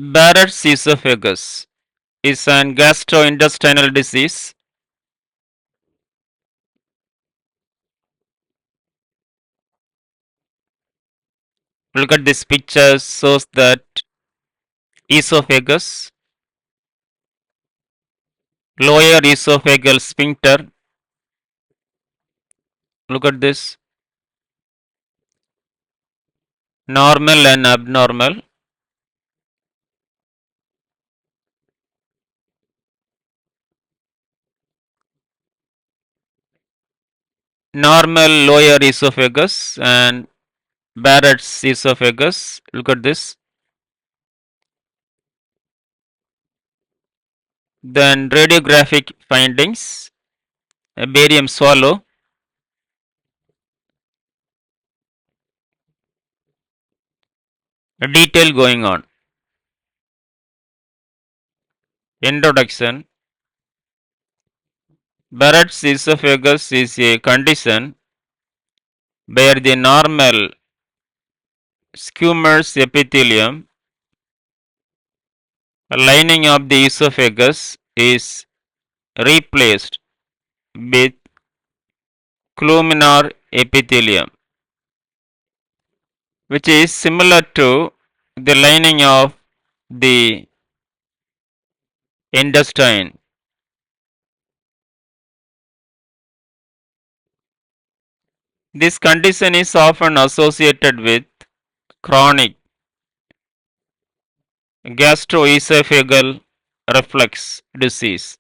Barrett's esophagus is an gastrointestinal disease. Look at this picture, shows that esophagus, lower esophageal sphincter. Look at this, normal and abnormal. Normal lower esophagus and Barrett's esophagus. Look at this. Then radiographic findings, a barium swallow, a detail going on. Introduction. Barrett's esophagus is a condition where the normal squamous epithelium lining of the esophagus is replaced with columnar epithelium, which is similar to the lining of the intestine. This condition is often associated with chronic gastroesophageal reflux disease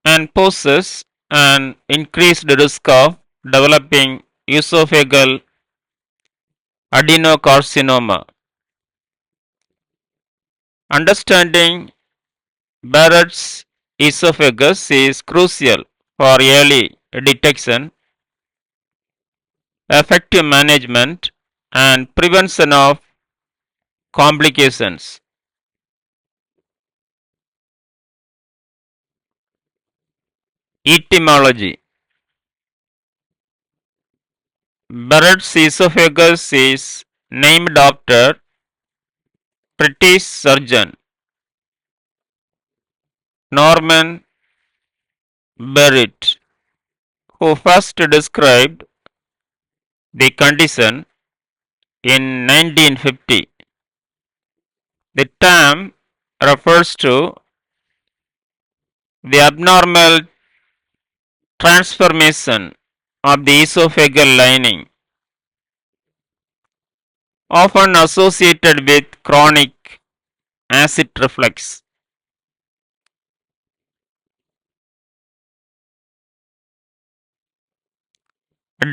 and poses an increased risk of developing esophageal adenocarcinoma. Understanding Barrett's esophagus is crucial for early detection, effective management, and prevention of complications. Etymology. Barrett's esophagus is named after British surgeon Norman Barrett, who first described the condition in 1950. The term refers to the abnormal transformation of the esophageal lining, often associated with chronic acid reflux.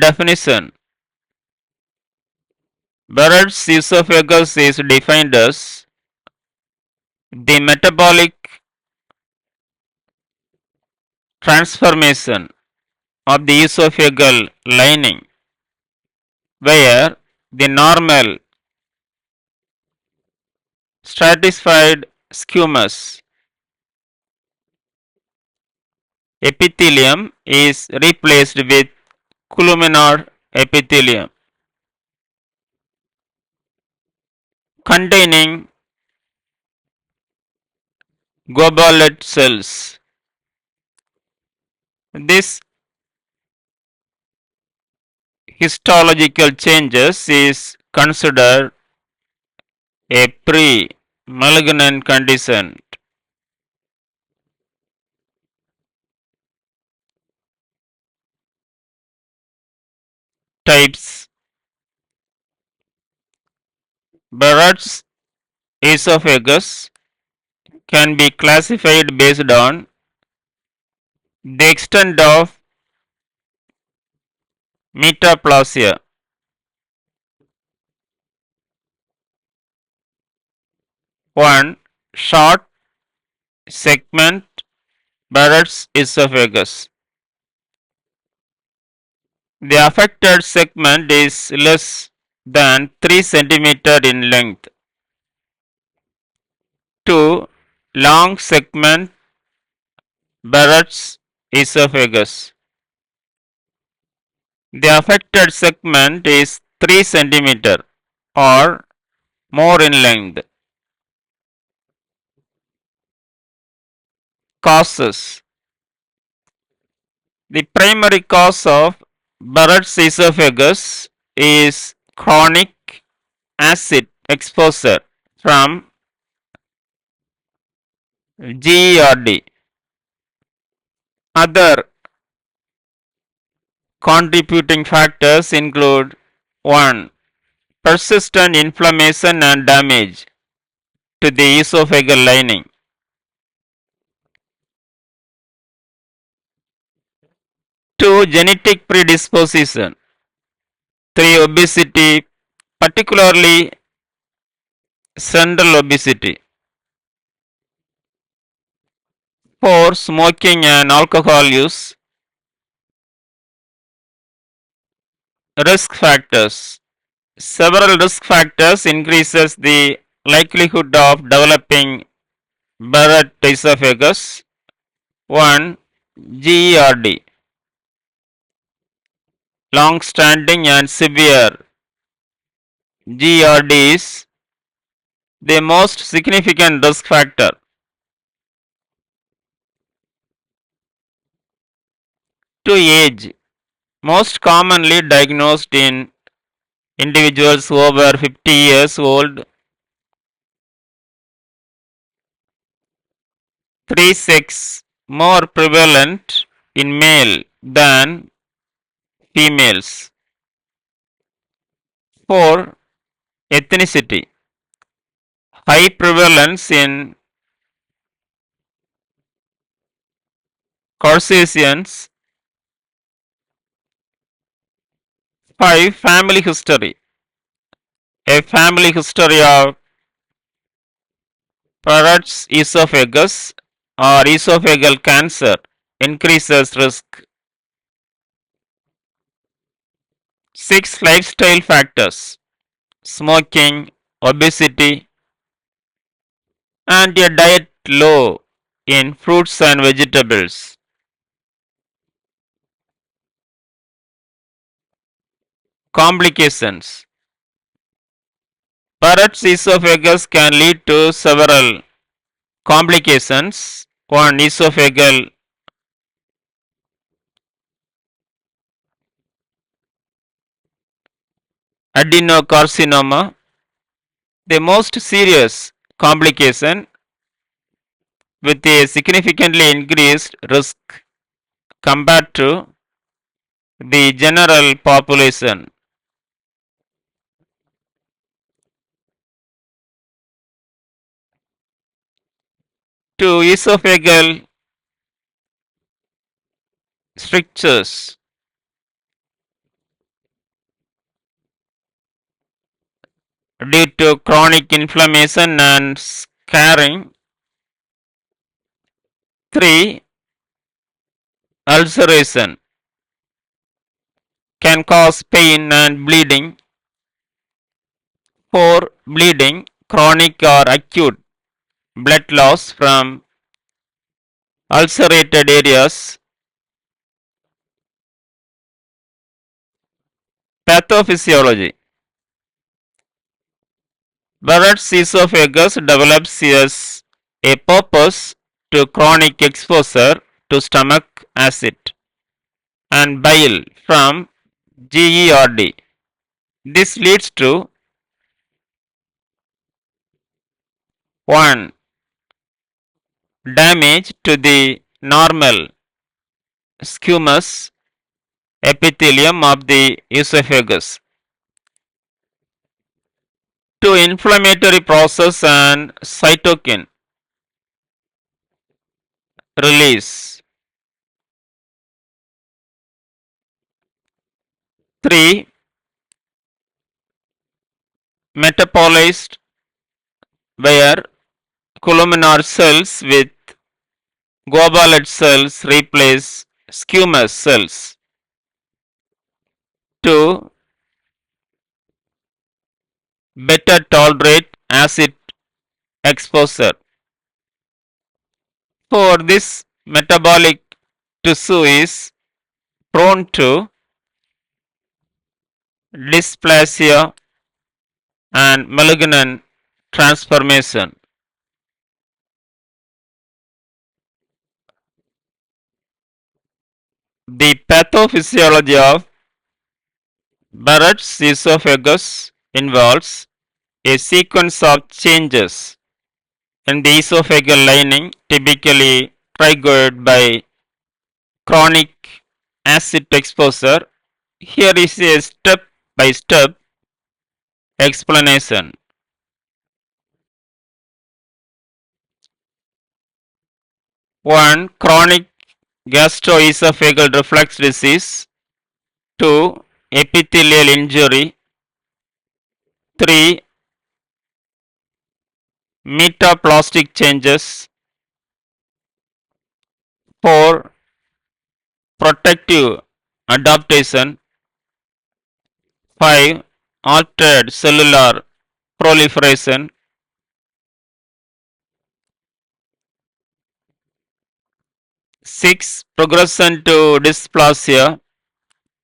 Definition. Barrett's esophagus is defined as the metabolic transformation of the esophageal lining, where the normal stratified squamous epithelium is replaced with columnar epithelium containing goblet cells. This histological changes is considered a pre-malignant condition. Types. Barrett's esophagus can be classified based on the extent of metaplasia. 1. Short segment Barrett's esophagus. The affected segment is less than 3 cm in length. 2. Long segment Barrett's esophagus. The affected segment is 3 cm or more in length. Causes. The primary cause of Barrett's esophagus is chronic acid exposure from GERD. Other contributing factors include 1. Persistent inflammation and damage to the esophageal lining. 2. Genetic predisposition. 3. Obesity, particularly central obesity. 4. Smoking and alcohol use. Risk factors. Several risk factors increases the likelihood of developing Barrett esophagus. 1. GERD. Long standing and severe GERD is the most significant risk factor. 2. Age. Most commonly diagnosed in individuals over 50 years old. 3. Sex. More prevalent in male than females. 4. Ethnicity. High prevalence in Caucasians. 5. Family history. A family history of Barrett's esophagus or esophageal cancer increases risk. 6. Lifestyle factors. Smoking, obesity, and a diet low in fruits and vegetables. Complications. Barrett's esophagus can lead to several complications. 1. Esophageal adenocarcinoma, the most serious complication with a significantly increased risk compared to the general population. 2. Esophageal strictures due to chronic inflammation and scarring. 3. Ulceration can cause pain and bleeding. 4. Bleeding, chronic or acute blood loss from ulcerated areas. Pathophysiology. Barrett's esophagus develops as a purpose to chronic exposure to stomach acid and bile from GERD. This leads to 1. Damage to the normal squamous epithelium of the esophagus. 2. Inflammatory process and cytokine release. 3. Metabolized where columnar cells with goblet cells replace squamous cells. 2. Better tolerate acid exposure. 4. This metabolic tissue is prone to dysplasia and malignant transformation. The pathophysiology of Barrett's esophagus involves a sequence of changes in the esophageal lining, typically triggered by chronic acid exposure. Here is a step by step explanation. 1. Chronic gastroesophageal reflux disease. 2. Epithelial injury. 3. Metaplastic changes. 4. Protective adaptation. 5. Altered cellular proliferation. 6. Progression to dysplasia.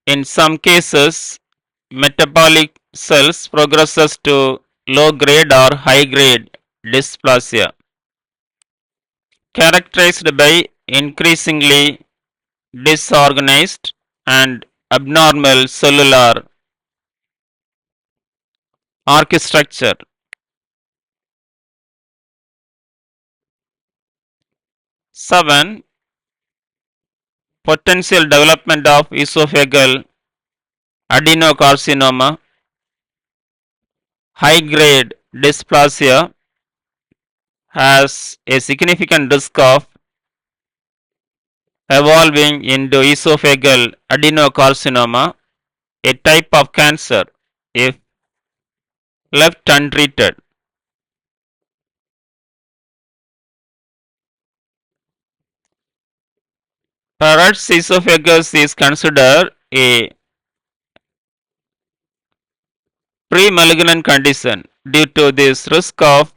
In some cases, metabolic cells progresses to low grade or high grade dysplasia, characterized by increasingly disorganized and abnormal cellular architecture. 7. Potential development of esophageal adenocarcinoma. High grade dysplasia has a significant risk of evolving into esophageal adenocarcinoma, a type of cancer, if left untreated. Barrett's esophagus is considered a pre-malignant condition. Due to this risk of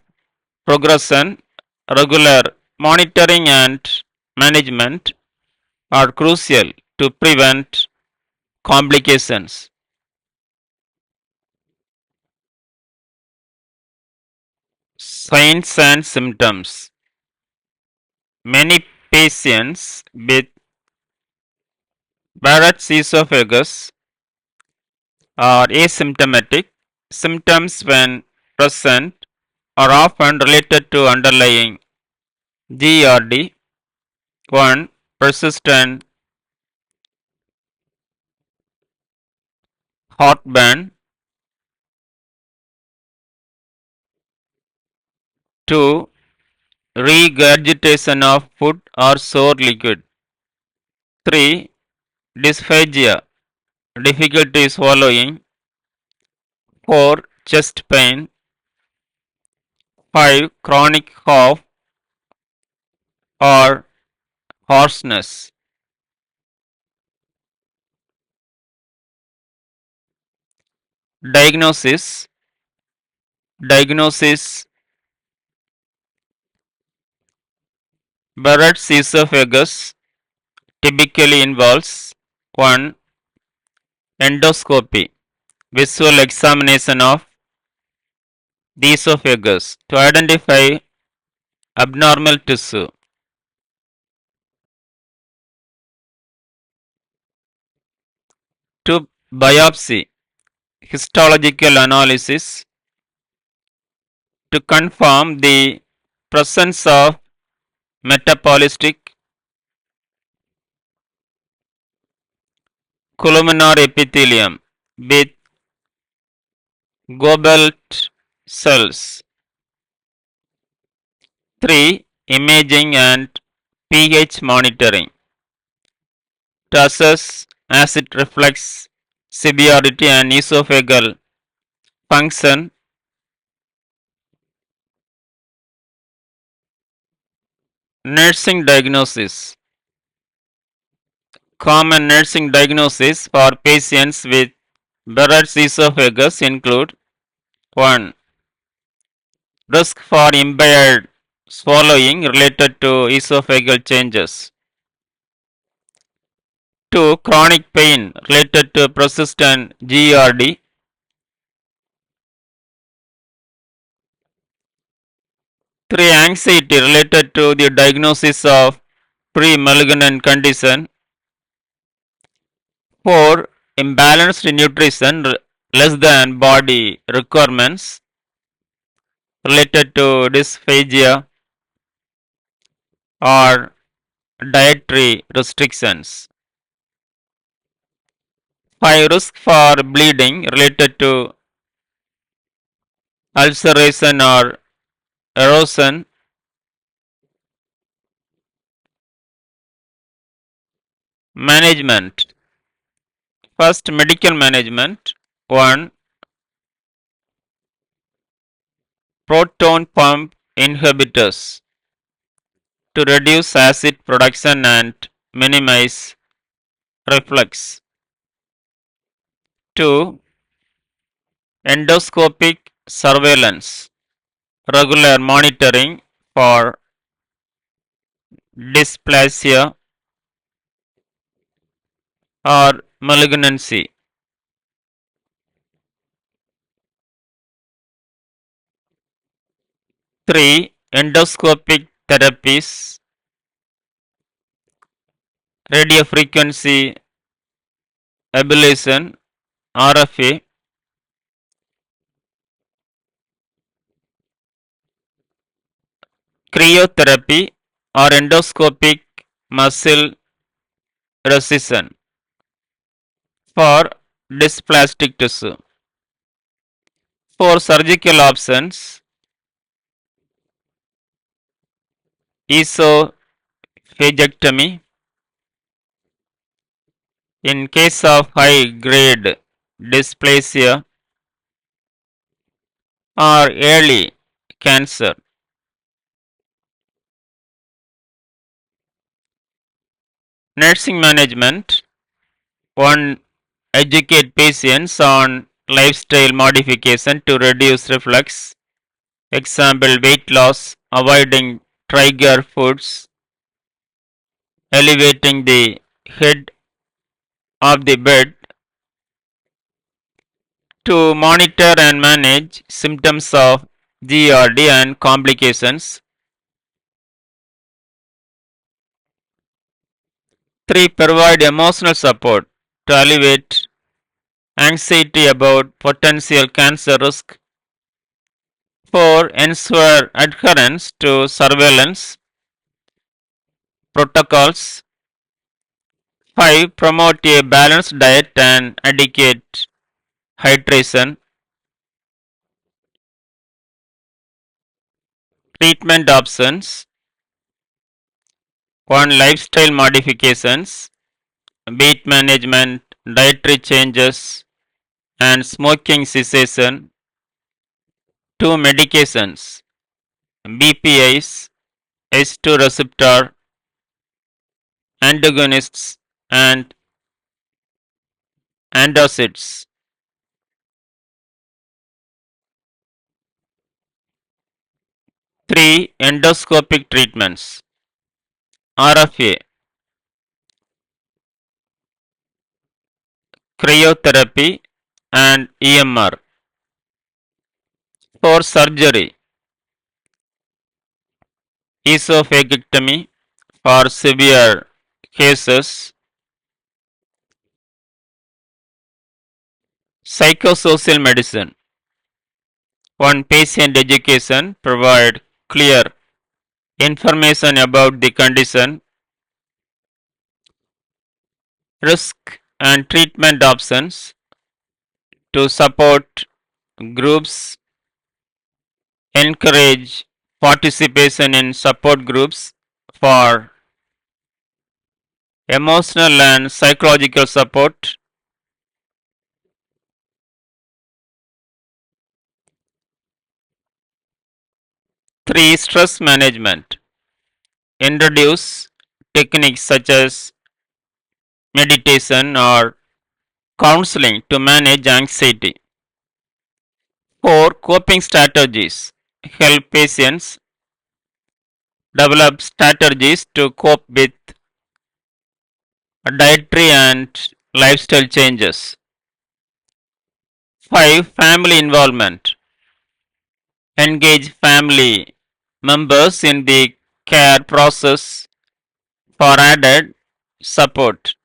progression, regular monitoring and management are crucial to prevent complications. Signs and symptoms. Many patients with Barrett's esophagus are asymptomatic. Symptoms, when present, are often related to underlying GERD. 1. Persistent heartburn. 2. Regurgitation of food or sour liquid. 3. Dysphagia, difficulty swallowing. 4. Chest pain. 5. Chronic cough or hoarseness. Diagnosis. Diagnosis. Barrett's esophagus typically involves 1. Endoscopy, visual examination of the esophagus to identify abnormal tissue. 2. Biopsy, histological analysis to confirm the presence of metapolistic columnar epithelium with goblet cells. 3. Imaging and pH monitoring to assess acid reflux severity and esophageal function. Nursing diagnosis. Common nursing diagnoses for patients with Barrett's esophagus include 1. Risk for impaired swallowing related to esophageal changes. 2. Chronic pain related to persistent GERD. 3. Anxiety related to the diagnosis of pre-malignant condition. 4. Imbalanced nutrition less than body requirements related to dysphagia or dietary restrictions. 5. Risk for bleeding related to ulceration or erosion. Management. First, medical management. 1. Proton pump inhibitors to reduce acid production and minimize reflux. 2. Endoscopic surveillance, regular monitoring for dysplasia or malignancy. 3. Endoscopic therapies, radiofrequency ablation, RFA, cryotherapy or endoscopic muscle resection for dysplastic tissue. For surgical options, esophagectomy in case of high grade dysplasia or early cancer. Nursing management. 1. Educate patients on lifestyle modification to reduce reflux. Example, weight loss, avoiding trigger foods, elevating the head of the bed. To monitor and manage symptoms of GERD and complications. 3. Provide emotional support to alleviate anxiety about potential cancer risk. 4. Ensure adherence to surveillance protocols. 5. Promote a balanced diet and adequate hydration. Treatment options. 1. Lifestyle modifications, weight management, dietary changes, and smoking cessation. 2. Medications, BPIs, H2 receptor antagonists, and antacids. 3. Endoscopic treatments, RFA, cryotherapy, and EMR. 4. Surgery, esophagectomy for severe cases. Psychosocial medicine. 1. Patient education, provide clear information about the condition, risk, and treatment options. To support groups, encourage participation in support groups for emotional and psychological support. 3. Stress management. Introduce techniques such as meditation or counseling to manage anxiety. 4. Coping strategies. Help patients develop strategies to cope with dietary and lifestyle changes. 5. Family involvement. Engage family members in the care process for added support.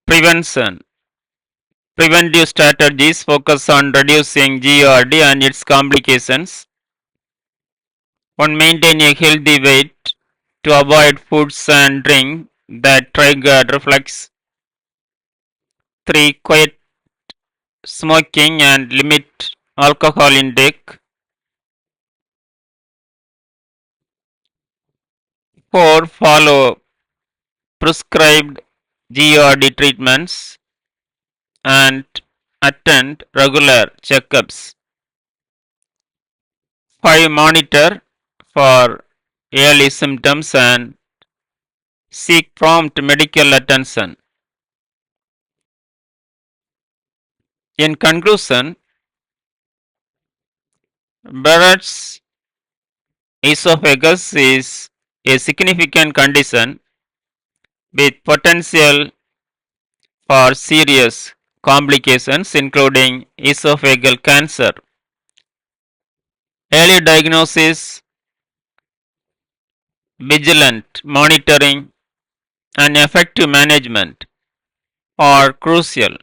Prevention. Preventive strategies focus on reducing GERD and its complications. 1. Maintain a healthy weight to avoid foods and drink that trigger reflux. 3. Quiet smoking and limit alcohol intake. 4. Follow prescribed GERD treatments and attend regular checkups. 5. Monitor for early symptoms and seek prompt medical attention. In conclusion, Barrett's esophagus is a significant condition with potential for serious complications including esophageal cancer. Early diagnosis, vigilant monitoring, and effective management are crucial.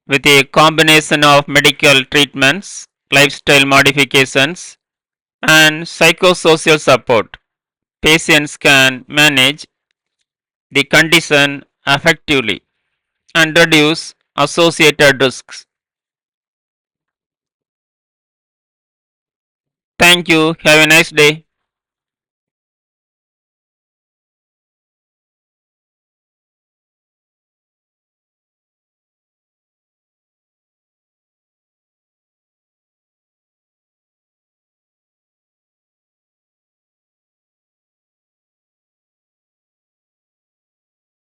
With a combination of medical treatments, lifestyle modifications, and psychosocial support, patients can manage the condition effectively and reduce associated risks. Thank you. Have a nice day.